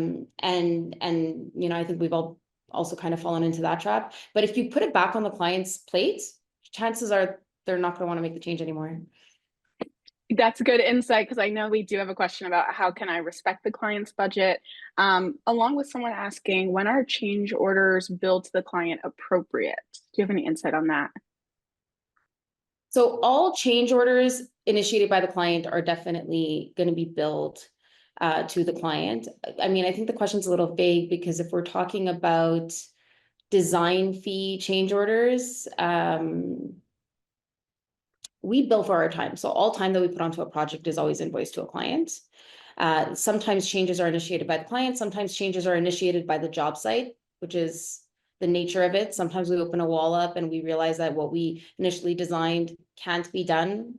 think we've all also kind of fallen into that trap. But if you put it back on the client's plate, chances are they're not going to want to make the change anymore. That's a good insight because I know we do have a question about how can I respect the client's budget, along with someone asking, when are change orders billed to the client appropriate? Do you have any insight on that? So all change orders initiated by the client are definitely going to be billed to the client. I mean, I think the question's a little vague because if we're talking about design fee change orders, we bill for our time. So all time that we put onto a project is always invoiced to a client. Sometimes changes are initiated by the client. Sometimes changes are initiated by the job site, which is the nature of it. Sometimes we open a wall up and we realize that what we initially designed can't be done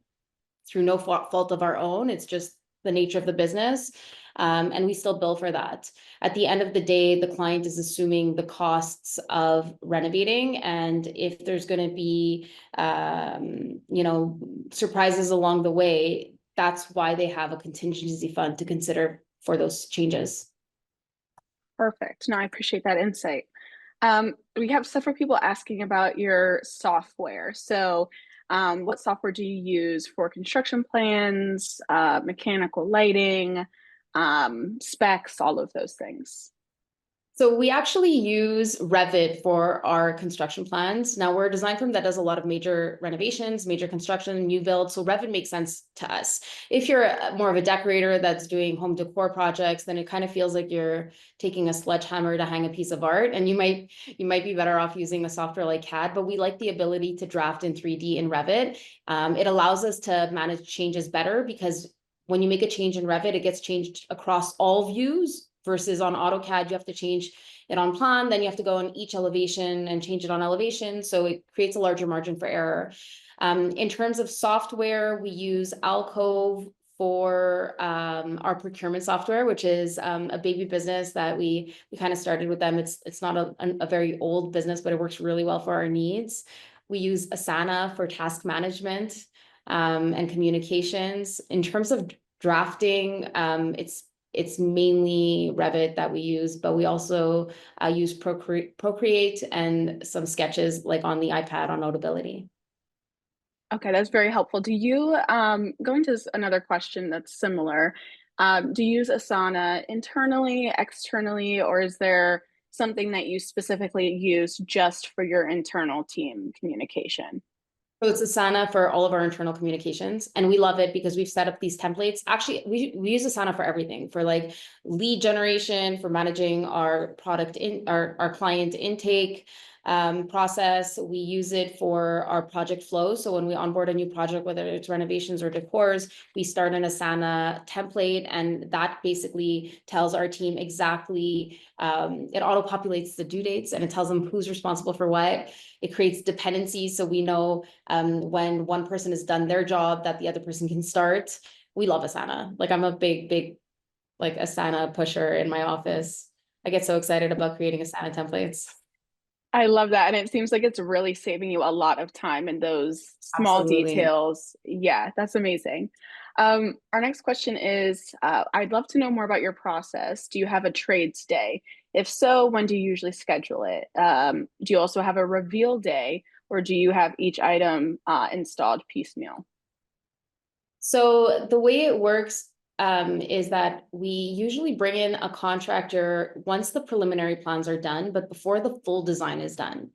through no fault of our own. It's just the nature of the business. And we still bill for that. At the end of the day, the client is assuming the costs of renovating. And if there's going to be, surprises along the way, that's why they have a contingency fund to consider for those changes. Perfect. No, I appreciate that insight. We have several people asking about your software. So, what software do you use for construction plans, mechanical lighting, specs, all of those things? So we actually use Revit for our construction plans. Now we're a design firm that does a lot of major renovations, major construction, new build. So Revit makes sense to us. If you're more of a decorator that's doing home decor projects, then it kind of feels like you're taking a sledgehammer to hang a piece of art, and you might be better off using a software like CAD. But we like the ability to draft in 3D in Revit. It allows us to manage changes better because when you make a change in Revit, it gets changed across all views. Versus on AutoCAD, you have to change it on plan, then you have to go on each elevation and change it on elevation. So it creates a larger margin for error. In terms of software, we use Alcove for our procurement software, which is a baby business that we kind of started with them. It's not a very old business, but it works really well for our needs. We use Asana for task management and communications. In terms of drafting, it's mainly Revit that we use, but we also use Procreate and some sketches like on the iPad on Notability. Okay, that's very helpful. Do you, going to another question that's similar, do you use Asana internally, externally, or is there something that you specifically use just for your internal team communication? So it's Asana for all of our internal communications, and we love it because we've set up these templates. Actually, we use Asana for everything, for like lead generation, for managing our product in our client intake process. We use it for our project flow. So when we onboard a new project, whether it's renovations or decors, we start an Asana template, and that basically tells our team exactly, it auto-populates the due dates and it tells them who's responsible for what. It creates dependencies so we know when one person has done their job that the other person can start. We love Asana. Like I'm a big like Asana pusher in my office. I get so excited about creating Asana templates. I love that. And it seems like it's really saving you a lot of time in those small Absolutely. details. Yeah, that's amazing. Our next question is, I'd love to know more about your process. Do you have a trades day? If so, when do you usually schedule it? Do you also have a reveal day, or do you have each item installed piecemeal? So the way it works is that we usually bring in a contractor once the preliminary plans are done, but before the full design is done.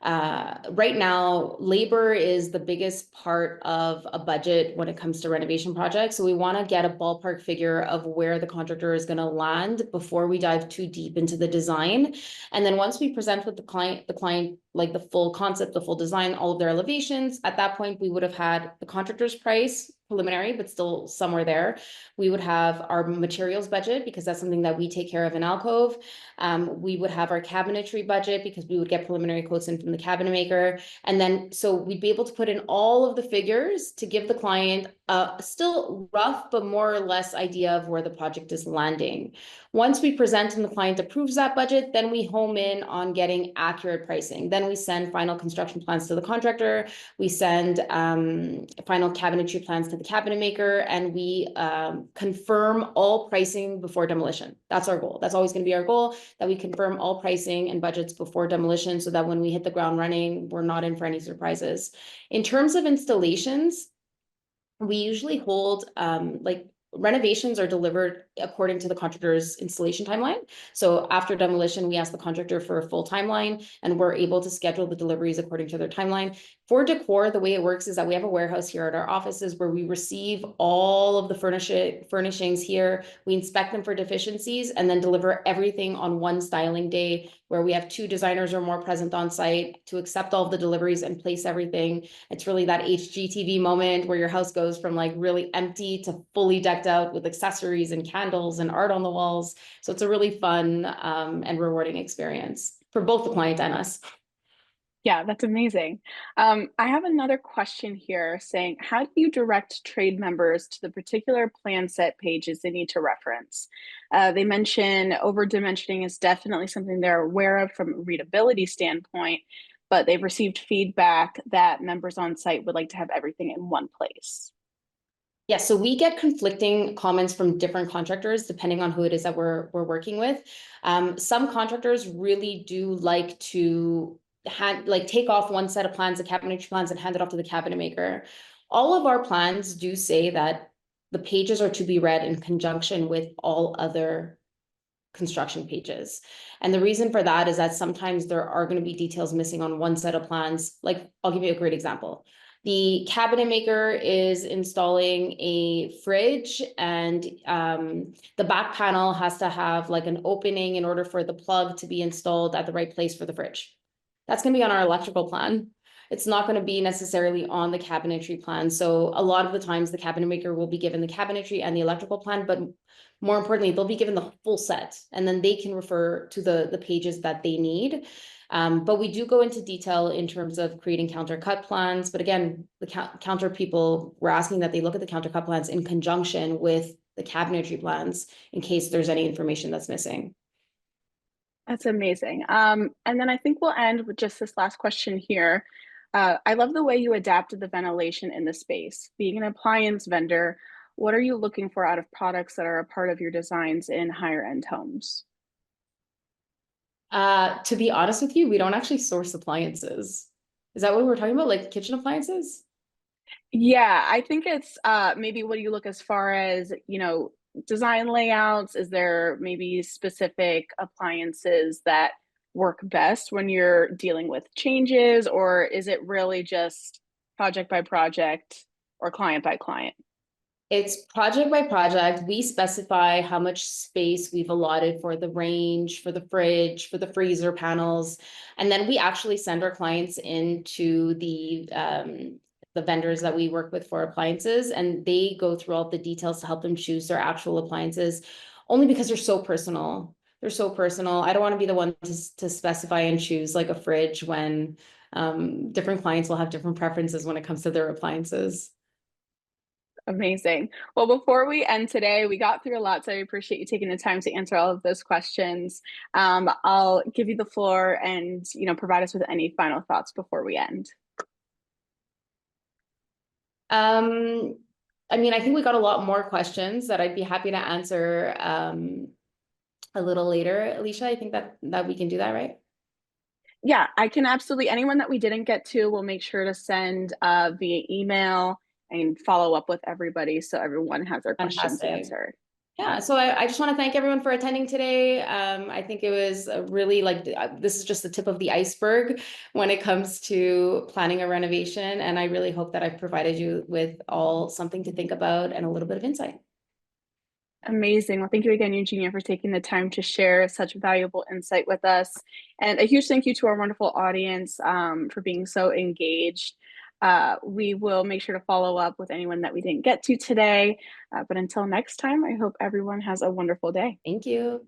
Right now, labor is the biggest part of a budget when it comes to renovation projects. So we want to get a ballpark figure of where the contractor is going to land before we dive too deep into the design. And then once we present with the client, like the full concept, the full design, all of their elevations, at that point, we would have had the contractor's price, preliminary, but still somewhere there. We would have our materials budget because that's something that we take care of in Alcove. We would have our cabinetry budget because we would get preliminary quotes in from the cabinet maker. And then, so we'd be able to put in all of the figures to give the client a still rough, but more or less idea of where the project is landing. Once we present and the client approves that budget, then we home in on getting accurate pricing. Then we send final construction plans to the contractor. We send final cabinetry plans to the cabinet maker, and we confirm all pricing before demolition. That's our goal. That's always going to be our goal, that we confirm all pricing and budgets before demolition so that when we hit the ground running, we're not in for any surprises. In terms of installations, we usually hold like renovations are delivered according to the contractor's installation timeline. So after demolition, we ask the contractor for a full timeline, and we're able to schedule the deliveries according to their timeline. For decor, the way it works is that we have a warehouse here at our offices where we receive all of the furnishings here. We inspect them for deficiencies and then deliver everything on one styling day where we have 2 designers or more present on site to accept all of the deliveries and place everything. It's really that HGTV moment where your house goes from like really empty to fully decked out with accessories and candles and art on the walls. So it's a really fun and rewarding experience for both the client and us. Yeah, that's amazing. I have another question here saying, how do you direct trade members to the particular plan set pages they need to reference? They mention over-dimensioning is definitely something they're aware of from a readability standpoint, but they've received feedback that members on site would like to have everything in one place. Yeah, so we get conflicting comments from different contractors depending on who it is that we're working with. Some contractors really do like to take off one set of plans, the cabinetry plans, and hand it off to the cabinet maker. All of our plans do say that the pages are to be read in conjunction with all other construction pages. And the reason for that is that sometimes there are going to be details missing on one set of plans. Like, I'll give you a great example. The cabinet maker is installing a fridge, and the back panel has to have like an opening in order for the plug to be installed at the right place for the fridge. That's going to be on our electrical plan. It's not going to be necessarily on the cabinetry plan. So a lot of the times the cabinet maker will be given the cabinetry and the electrical plan, but more importantly, they'll be given the full set, and then they can refer to the pages that they need. But we do go into detail in terms of creating counter cut plans. But again, the counter people, we're asking that they look at the counter cut plans in conjunction with the cabinetry plans in case there's any information that's missing. That's amazing. And then I think we'll end with just this last question here. I love the way you adapted the ventilation in the space. Being an appliance vendor, what are you looking for out of products that are a part of your designs in higher end homes? To be honest with you, we don't actually source appliances. Is that what we're talking about? Like kitchen appliances? Yeah, I think it's maybe what do you look as far as, design layouts? Is there maybe specific appliances that work best when you're dealing with changes, or is it really just project by project or client by client? It's project by project. We specify how much space we've allotted for the range, for the fridge, for the freezer panels. And then we actually send our clients into the vendors that we work with for appliances, and they go through all the details to help them choose their actual appliances, only because they're so personal. They're so personal. I don't want to be the one to specify and choose like a fridge when different clients will have different preferences when it comes to their appliances. Amazing. Well, before we end today, we got through a lot, so I appreciate you taking the time to answer all of those questions. I'll give you the floor and, provide us with any final thoughts before we end. Um, I mean, I think we got a lot more questions that I'd be happy to answer a little later, Alicia. I think that we can do that, right? Yeah, I can absolutely, anyone that we didn't get to, we'll make sure to send via email and follow up with everybody so everyone has their questions Fantastic. answered. Yeah, so I just want to thank everyone for attending today. I think it was a really this is just the tip of the iceberg when it comes to planning a renovation. And I really hope that I've provided you with all something to think about and a little bit of insight. Amazing. Well, thank you again, Eugenia, for taking the time to share such valuable insight with us. And a huge thank you to our wonderful audience for being so engaged. We will make sure to follow up with anyone that we didn't get to today. But until next time, I hope everyone has a wonderful day. Thank you.